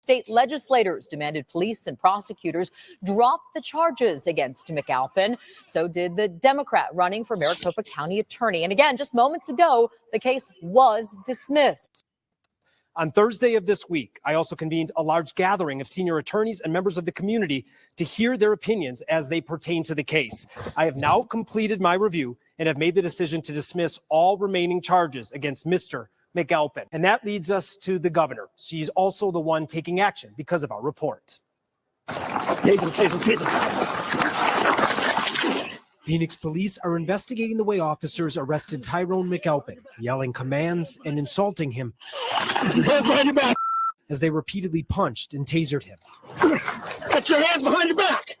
state legislators demanded police and prosecutors drop the charges against McAlpin. So did the Democrat running for Maricopa County attorney. And again, just moments ago, the case was dismissed. On Thursday of this week, I also convened a large gathering of senior attorneys and members of the community to hear their opinions as they pertain to the case. I have now completed my review and have made the decision to dismiss all remaining charges against Mr. McAlpin. And that leads us to the governor. She's also the one taking action because of our report. Phoenix police are investigating the way officers arrested Tyrone McAlpin, yelling commands and insulting him as they repeatedly punched and tasered him. Get your hands behind your back!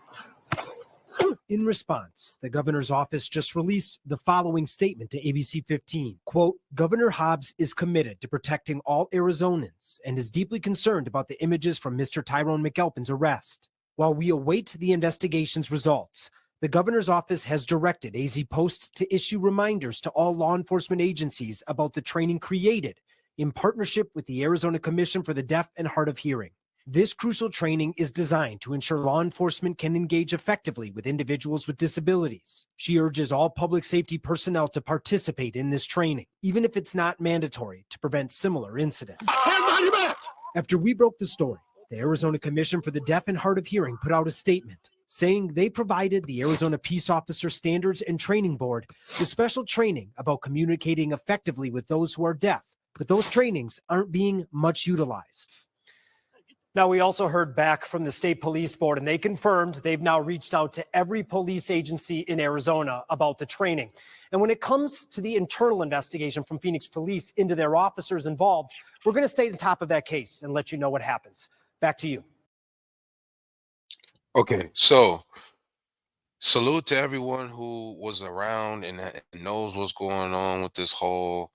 In response, the governor's office just released the following statement to ABC 15. Quote, Governor Hobbs is committed to protecting all Arizonans and is deeply concerned about the images from Mr. Tyrone McAlpin's arrest. While we await the investigation's results, the governor's office has directed AZ Post to issue reminders to all law enforcement agencies about the training created in partnership with the Arizona Commission for the Deaf and Hard of Hearing. This crucial training is designed to ensure law enforcement can engage effectively with individuals with disabilities. She urges all public safety personnel to participate in this training, even if it's not mandatory, to prevent similar incidents. After we broke the story, the Arizona Commission for the Deaf and Hard of Hearing put out a statement saying they provided the Arizona Peace Officer Standards and Training Board with special training about communicating effectively with those who are deaf, but those trainings aren't being much utilized. Now, we also heard back from the state police board, and they confirmed they've now reached out to every police agency in Arizona about the training. And when it comes to the internal investigation from Phoenix Police into their officers involved, we're going to stay on top of that case and let you know what happens. Back to you. Okay, so salute to everyone who was around and knows what's going on with this whole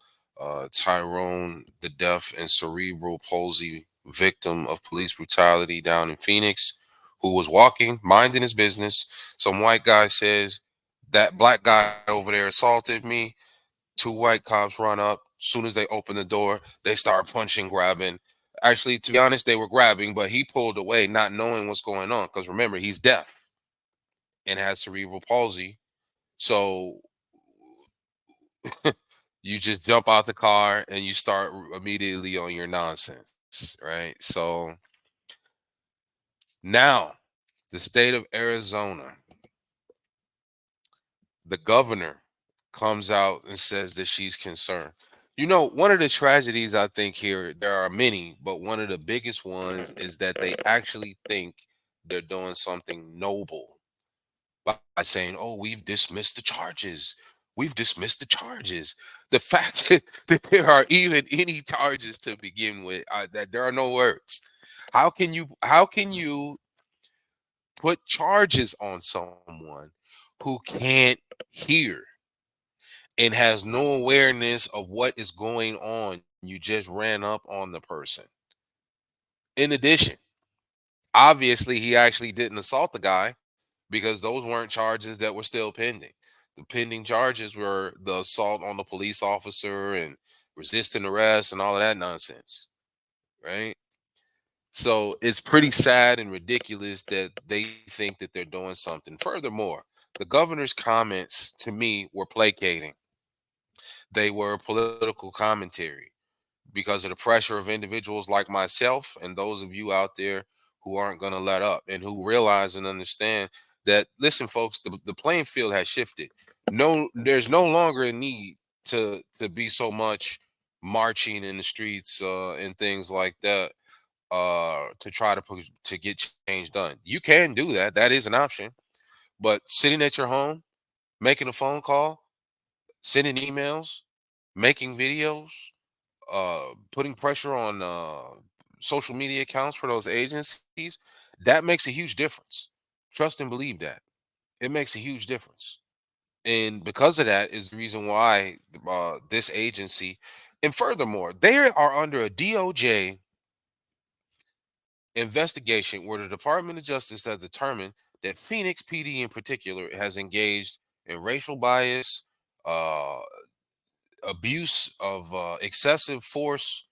Tyrone, the deaf and cerebral palsy victim of police brutality down in Phoenix, who was walking, minding his business. Some white guy says, that black guy over there assaulted me. Two white cops run up. Soon as they open the door, they start punching, grabbing. Actually, to be honest, they were grabbing, but he pulled away, not knowing what's going on. Because remember, he's deaf and has cerebral palsy. So you just jump out the car and you start immediately on your nonsense, right? So now the state of Arizona, the governor comes out and says that she's concerned. You know, one of the tragedies I think here, there are many, but one of the biggest ones is that they actually think they're doing something noble by saying, oh, we've dismissed the charges. We've dismissed the charges. The fact that there are even any charges to begin with, that there are no words. How can you put charges on someone who can't hear and has no awareness of what is going on? You just ran up on the person. In addition, obviously, he actually didn't assault the guy because those weren't charges that were still pending. The pending charges were the assault on the police officer and resisting arrest and all of that nonsense, right? So it's pretty sad and ridiculous that they think that they're doing something. Furthermore, the governor's comments to me were placating. They were political commentary because of the pressure of individuals like myself and those of you out there who aren't going to let up and who realize and understand that, listen, folks, the playing field has shifted. No, there's no longer a need to be so much marching in the streets and things like that to try to get change done. You can do that. That is an option. But sitting at your home, making a phone call, sending emails, making videos, putting pressure on social media accounts for those agencies, that makes a huge difference. Trust and believe that. It makes a huge difference. And because of that is the reason why this agency, and furthermore, they are under a DOJ investigation where the Department of Justice has determined that Phoenix PD in particular has engaged in racial bias, abuse of excessive force,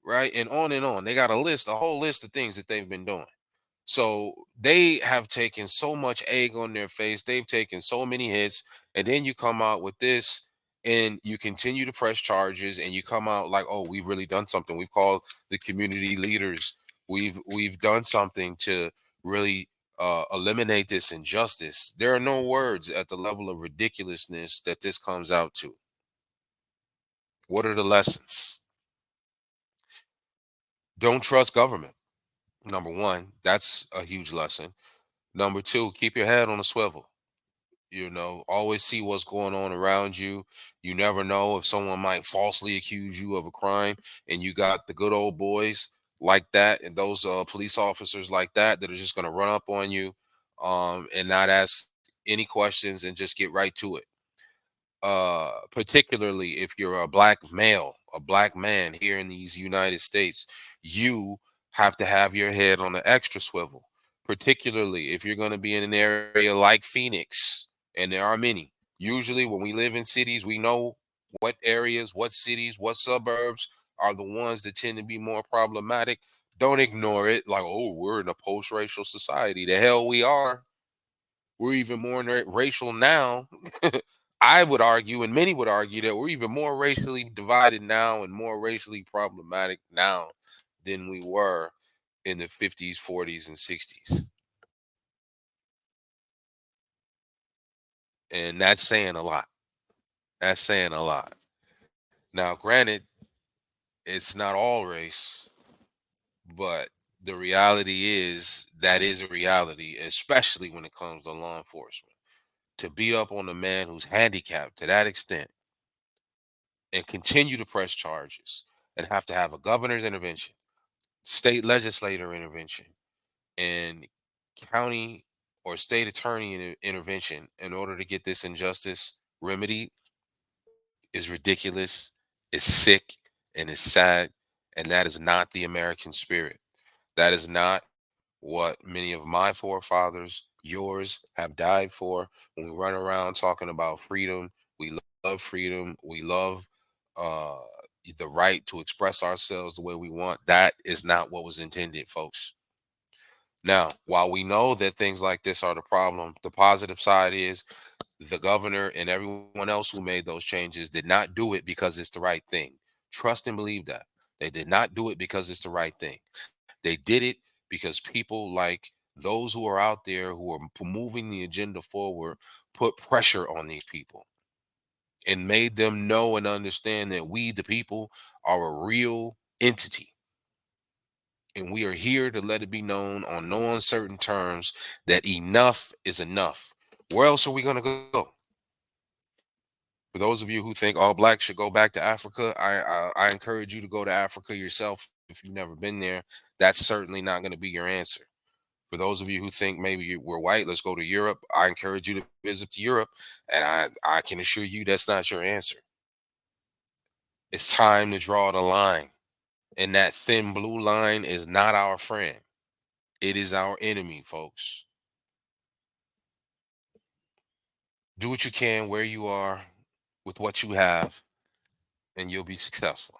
right? And on and on. They got a whole list of things that they've been doing. So they have taken so much egg on their face. They've taken so many hits. And then you come out with this and you continue to press charges and you come out like, oh, we've really done something. We've called the community leaders. We've done something to really eliminate this injustice. There are no words at the level of ridiculousness that this comes out to. What are the lessons? Don't trust government. Number one, that's a huge lesson. Number two, keep your head on a swivel. Always see what's going on around you. You never know if someone might falsely accuse you of a crime, and you got the good old boys like that, and those police officers like that are just going to run up on you, and not ask any questions and just get right to it. Particularly if you're a black male, a black man here in these United States, you have to have your head on the extra swivel, particularly if you're going to be in an area like Phoenix, and there are many. Usually when we live in cities, we know what areas, what cities, what suburbs are the ones that tend to be more problematic. Don't ignore it like, oh, we're in a post-racial society. The hell we are. We're even more racial now. I would argue, and many would argue, that we're even more racially divided now and more racially problematic now than we were in the 50s, 40s, and 60s. And that's saying a lot. That's saying a lot. Now, granted, it's not all race, but the reality is that is a reality, especially when it comes to law enforcement. To beat up on a man who's handicapped to that extent and continue to press charges and have to have a governor's intervention, state legislator intervention, and county or state attorney intervention in order to get this injustice remedied is ridiculous, is sick, and is sad. And that is not the American spirit. That is not what many of my forefathers, yours, have died for. When we run around talking about freedom, we love freedom, we love uh, the right to express ourselves the way we want. That is not what was intended, folks. Now, while we know that things like this are the problem, the positive side is the governor and everyone else who made those changes did not do it because it's the right thing. Trust and believe that. They did not do it because it's the right thing. They did it because people like those who are out there who are moving the agenda forward put pressure on these people and made them know and understand that we, the people, are a real entity. And we are here to let it be known on no uncertain terms that enough is enough. Where else are we going to go? For those of you who think all blacks should go back to Africa, I encourage you to go to Africa yourself if you've never been there. That's certainly not going to be your answer. For those of you who think maybe we're white, let's go to Europe. I encourage you to visit Europe, and I can assure you that's not your answer. It's time to draw the line, and that thin blue line is not our friend. It is our enemy, folks. Do what you can where you are with what you have, and you'll be successful.